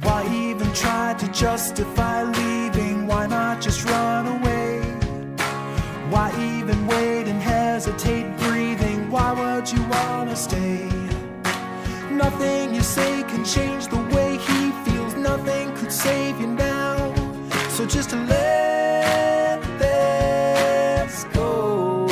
Why even try to justify leaving? Why not just run away? Why even wait and hesitate breathing? Why would you wanna stay? Nothing you say can change the way he feels. Nothing could save you now. So just let this go.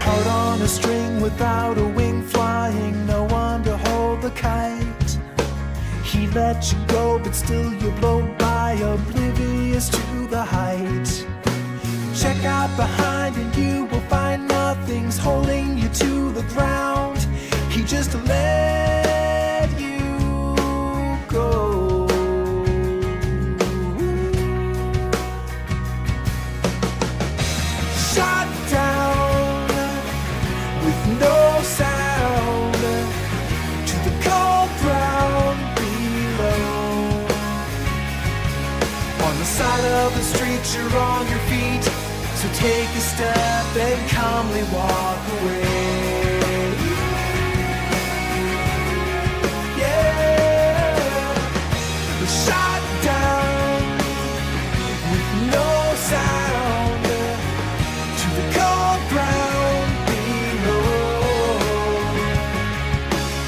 Out on a string without a wing flying, no one to hold the kite. He let you go, but still you blow by, oblivious to the height. Check out behind and you will find nothing's holding you to the ground. He just let you go. Shot down with no sound to the cold ground below. On the side of the street you're on your feet, so take a step and calmly walk away. Yeah, shot down with no sound to the cold ground below.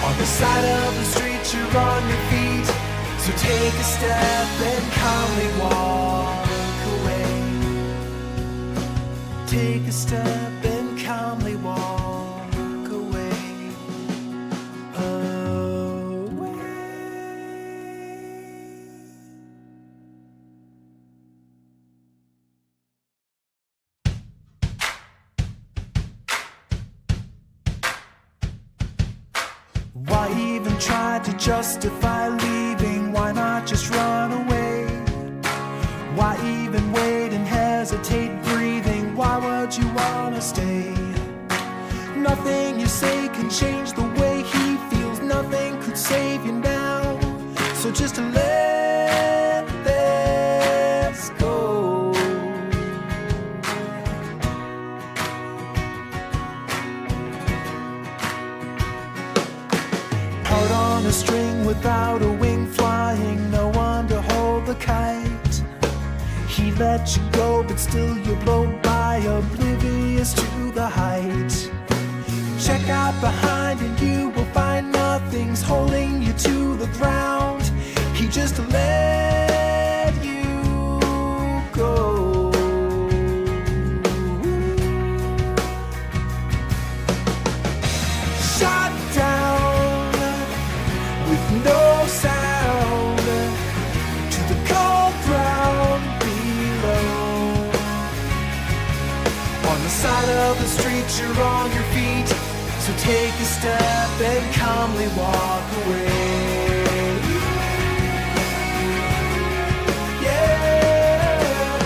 On the side of the street you're on your feet, so take a step and calmly walk away. Take a step and calmly walk away. Why even try to justify leaving? Why not just run away? Why even wait and hesitate breathing? Why would you wanna stay? Nothing you say can change the way he feels. Nothing could save you now. So just let this go. Out on a string without a wing flying, no one to hold the kite. He let you go, but still you blow by, oblivious to the height. Check out behind and you will find nothing's holding you to the ground. He just let you go. Shot down with no sound to the cold ground below. On the side of the street you're on your feet, so take a step and calmly walk away. Yeah,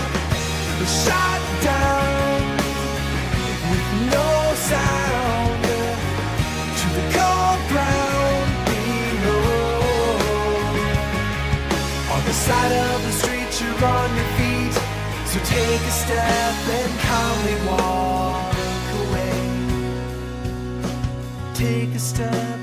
shot down with no sound to the cold ground below. On the side of the street you're on your feet, so take a step and calmly walk away. Take a step